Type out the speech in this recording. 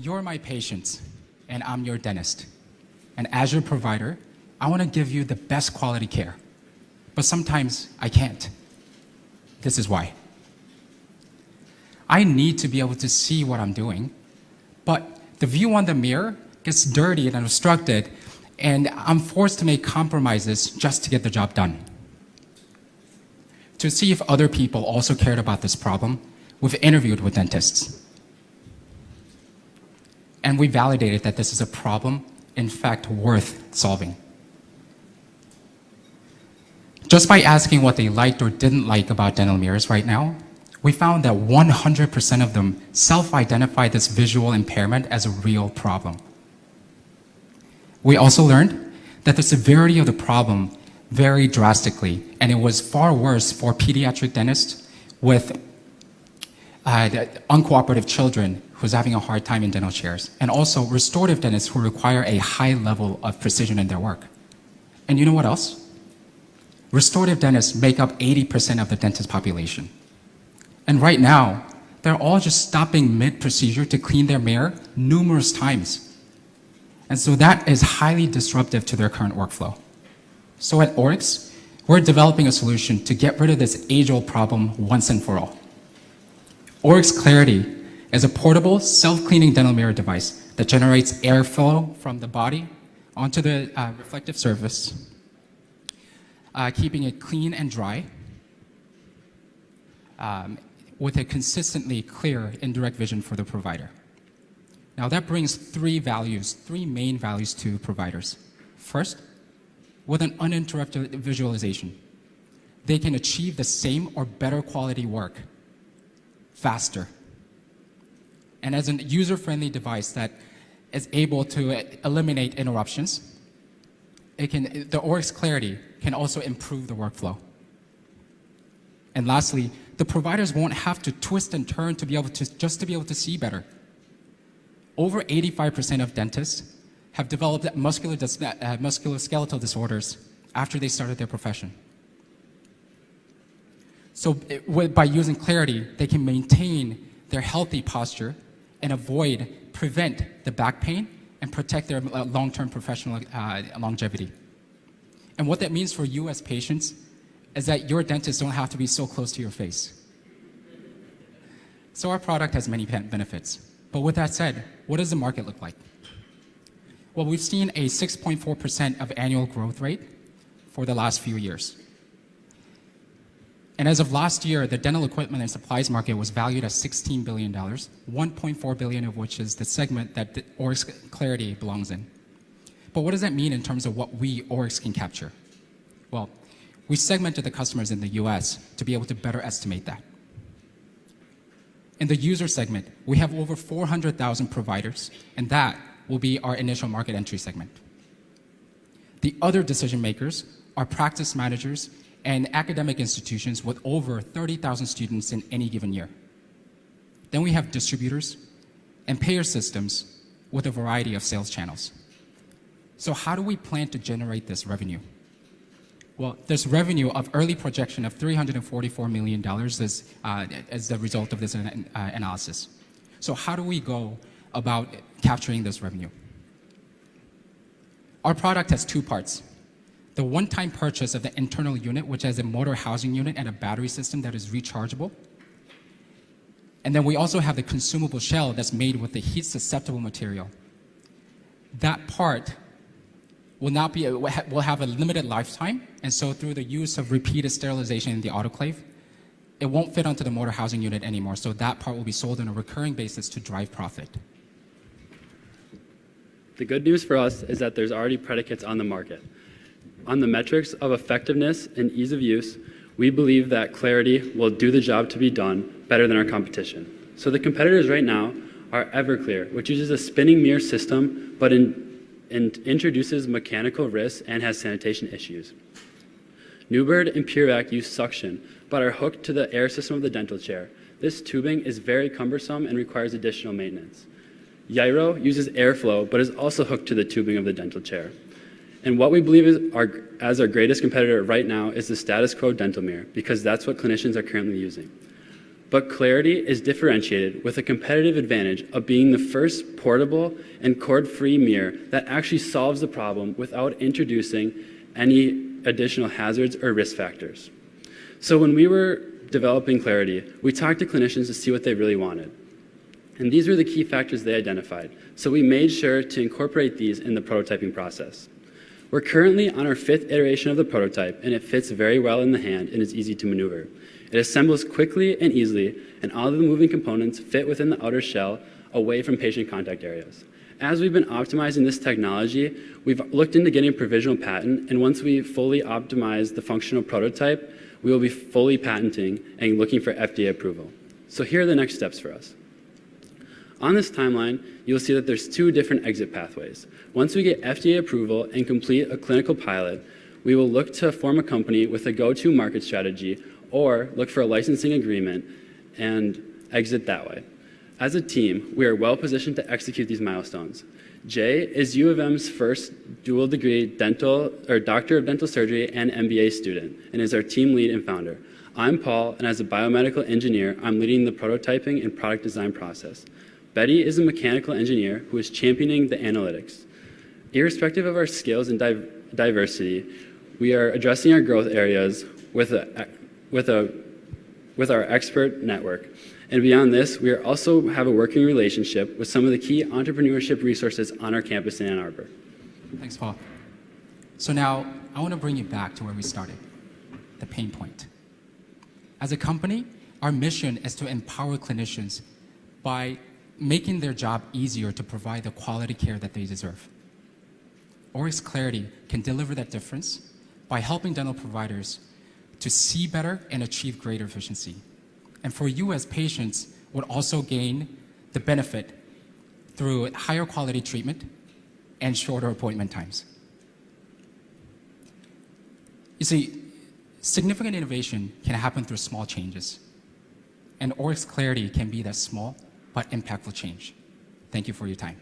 You're my patient, and I'm your dentist. And as your provider, I want to give you the best quality care. But sometimes I can't. This is why. I need to be able to see what I'm doing, but the view on the mirror gets dirty and obstructed, and I'm forced to make compromises just to get the job done. To see if other people also cared about this problem, we've interviewed with dentists. And we validated that this is a problem, in fact, worth solving. Just by asking what they liked or didn't like about dental mirrors right now, we found that 100% of them self-identify this visual impairment as a real problem. We also learned that the severity of the problem varied drastically, and it was far worse for pediatric dentists with uncooperative children who's having a hard time in dental chairs, and also restorative dentists who require a high level of precision in their work. And you know what else? Restorative dentists make up 80% of the dentist population. And right now, they're all just stopping mid-procedure to clean their mirror numerous times. And so that is highly disruptive to their current workflow. So at ORIX, we're developing a solution to get rid of this age-old problem once and for all. ORIX Clarity is a portable, self-cleaning dental mirror device that generates airflow from the body onto the reflective surface, keeping it clean and dry, with a consistently clear indirect vision for the provider. Now that brings three main values to providers. First, with an uninterrupted visualization, they can achieve the same or better quality work faster. And as a user-friendly device that is able to eliminate interruptions, the ORIX Clarity can also improve the workflow. And lastly, the providers won't have to twist and turn to be able to see better. Over 85% of dentists have developed musculoskeletal disorders after they started their profession. So by using Clarity, they can maintain their healthy posture and prevent the back pain and protect their long-term professional longevity. And what that means for you as patients is that your dentists don't have to be so close to your face. So our product has many benefits. But with that said, what does the market look like? Well, we've seen a 6.4% of annual growth rate for the last few years. And as of last year, the dental equipment and supplies market was valued at $16 billion, $1.4 billion of which is the segment that the ORIX Clarity belongs in. But what does that mean in terms of what we, ORIX, can capture? Well, we segmented the customers in the US to be able to better estimate that. In the user segment, we have over 400,000 providers, and that will be our initial market entry segment. The other decision makers are practice managers and academic institutions with over 30,000 students in any given year. Then we have distributors and payer systems with a variety of sales channels. So how do we plan to generate this revenue? Well, this revenue of early projection of $344 million is as the result of this analysis. So how do we go about capturing this revenue? Our product has two parts. The one-time purchase of the internal unit, which has a motor housing unit and a battery system that is rechargeable. And then we also have the consumable shell that's made with the heat-susceptible material. That part will have a limited lifetime, and so through the use of repeated sterilization in the autoclave, it won't fit onto the motor housing unit anymore, so that part will be sold on a recurring basis to drive profit. The good news for us is that there's already predicates on the market. On the metrics of effectiveness and ease of use, we believe that Clarity will do the job to be done better than our competition. So the competitors right now are Everclear, which uses a spinning mirror system, but introduces mechanical risks and has sanitation issues. Newbird and PureVac use suction, but are hooked to the air system of the dental chair. This tubing is very cumbersome and requires additional maintenance. Yairo uses airflow, but is also hooked to the tubing of the dental chair. And what we believe is our greatest competitor right now is the status quo dental mirror, because that's what clinicians are currently using. But Clarity is differentiated with a competitive advantage of being the first portable and cord-free mirror that actually solves the problem without introducing any additional hazards or risk factors. So when we were developing Clarity, we talked to clinicians to see what they really wanted. And these were the key factors they identified. So we made sure to incorporate these in the prototyping process. We're currently on our 5th iteration of the prototype, and it fits very well in the hand and is easy to maneuver. It assembles quickly and easily, and all of the moving components fit within the outer shell away from patient contact areas. As we've been optimizing this technology, we've looked into getting a provisional patent, and once we fully optimize the functional prototype, we will be fully patenting and looking for FDA approval. So here are the next steps for us. On this timeline, you'll see that there's 2 different exit pathways. Once we get FDA approval and complete a clinical pilot, we will look to form a company with a go-to market strategy or look for a licensing agreement and exit that way. As a team, we are well positioned to execute these milestones. Jay is U of M's first dual degree Doctor of Dental Surgery and MBA student and is our team lead and founder. I'm Paul, and as a biomedical engineer, I'm leading the prototyping and product design process. Betty is a mechanical engineer who is championing the analytics. Irrespective of our skills and diversity, we are addressing our growth areas with our expert network. And beyond this, we also have a working relationship with some of the key entrepreneurship resources on our campus in Ann Arbor. Thanks, Paul. So now I want to bring you back to where we started, the pain point. As a company, our mission is to empower clinicians by making their job easier to provide the quality care that they deserve. ORIX Clarity can deliver that difference by helping dental providers to see better and achieve greater efficiency. And for you as patients, would also gain the benefit through higher quality treatment and shorter appointment times. You see, significant innovation can happen through small changes. And ORIX Clarity can be that small but impactful change. Thank you for your time.